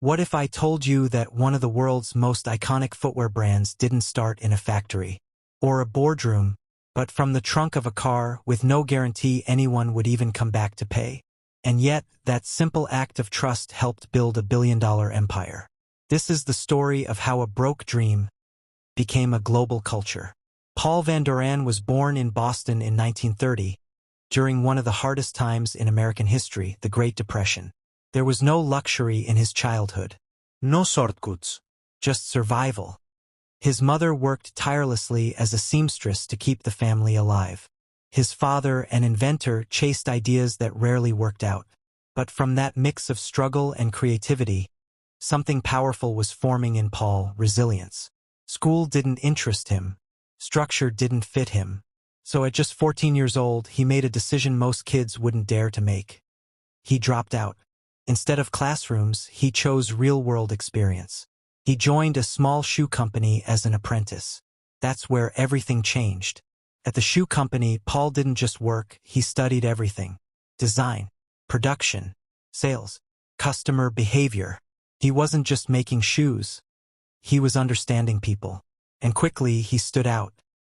What if I told you that one of the world's most iconic footwear brands didn't start in a factory or a boardroom, but from the trunk of a car with no guarantee anyone would even come back to pay? And yet, that simple act of trust helped build a billion-dollar empire. This is the story of how a broke dream became a global culture. Paul Van Doren was born in Boston in 1930, during one of the hardest times in American history, the Great Depression. There was no luxury in his childhood. No shortcuts. Just survival. His mother worked tirelessly as a seamstress to keep the family alive. His father, an inventor, chased ideas that rarely worked out. But from that mix of struggle and creativity, something powerful was forming in Paul: resilience. School didn't interest him. Structure didn't fit him. So at just 14 years old, he made a decision most kids wouldn't dare to make. He dropped out. Instead of classrooms, he chose real-world experience. He joined a small shoe company as an apprentice. That's where everything changed. At the shoe company, Paul didn't just work, he studied everything. Design, production, sales, customer behavior. He wasn't just making shoes. He was understanding people. And quickly, he stood out.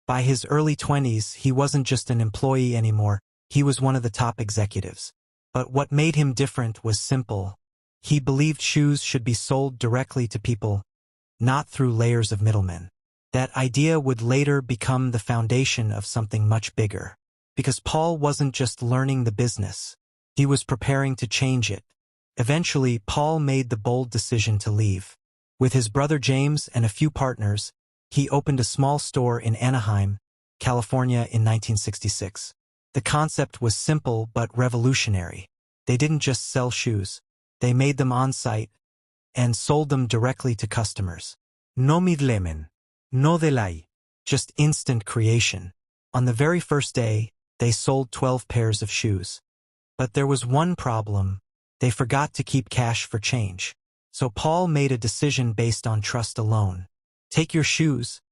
By his early 20s, he wasn't just an employee anymore, he was one of the top executives. But what made him different was simple. He believed shoes should be sold directly to people, not through layers of middlemen. That idea would later become the foundation of something much bigger. Because Paul wasn't just learning the business. He was preparing to change it. Eventually, Paul made the bold decision to leave. With his brother James and a few partners, he opened a small store in Anaheim, California in 1966. The concept was simple but revolutionary. They didn't just sell shoes. They made them on-site and sold them directly to customers. No middlemen. No delay. Just instant creation. On the very first day, they sold 12 pairs of shoes. But there was one problem. They forgot to keep cash for change. So Paul made a decision based on trust alone. Take your shoes.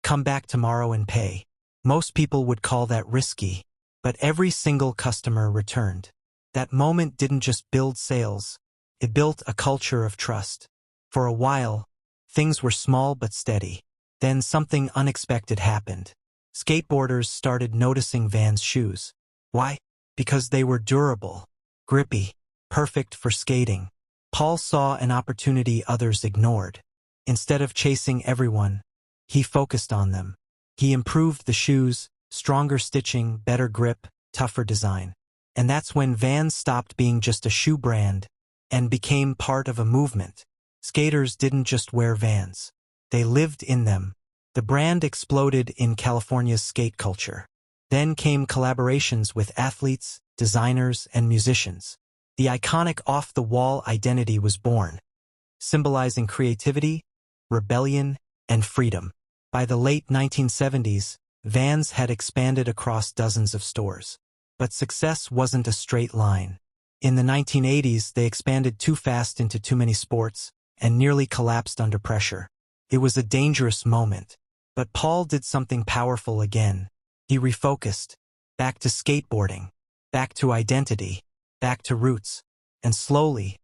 Come back tomorrow and pay. Most people would call that risky. But every single customer returned. That moment didn't just build sales. It built a culture of trust. For a while, things were small but steady. Then something unexpected happened. Skateboarders started noticing Vans shoes. Why? Because they were durable, grippy, perfect for skating. Paul saw an opportunity others ignored. Instead of chasing everyone, he focused on them. He improved the shoes, stronger stitching, better grip, tougher design. And that's when Vans stopped being just a shoe brand and became part of a movement. Skaters didn't just wear Vans. They lived in them. The brand exploded in California's skate culture. Then came collaborations with athletes, designers, and musicians. The iconic off-the-wall identity was born, symbolizing creativity, rebellion, and freedom. By the late 1970s, Vans had expanded across dozens of stores. But success wasn't a straight line. In the 1980s, they expanded too fast into too many sports and nearly collapsed under pressure. It was a dangerous moment. But Paul did something powerful again. He refocused. Back to skateboarding. Back to identity. Back to roots. And slowly,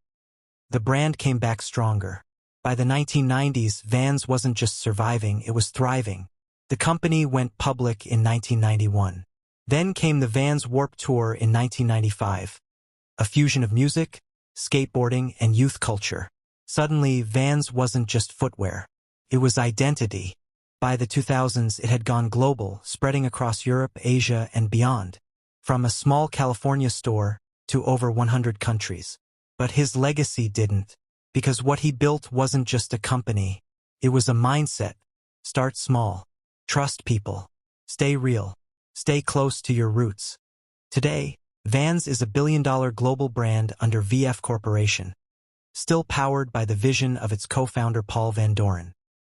the brand came back stronger. By the 1990s, Vans wasn't just surviving, it was thriving. The company went public in 1991. Then came the Vans Warped Tour in 1995. A fusion of music, skateboarding, and youth culture. Suddenly, Vans wasn't just footwear. It was identity. By the 2000s, it had gone global, spreading across Europe, Asia, and beyond. From a small California store to over 100 countries. But his legacy didn't. Because what he built wasn't just a company. It was a mindset. Start small. Trust people. Stay real. Stay close to your roots. Today, Vans is a billion-dollar global brand under VF Corporation. Still powered by the vision of its co-founder Paul Van Doren.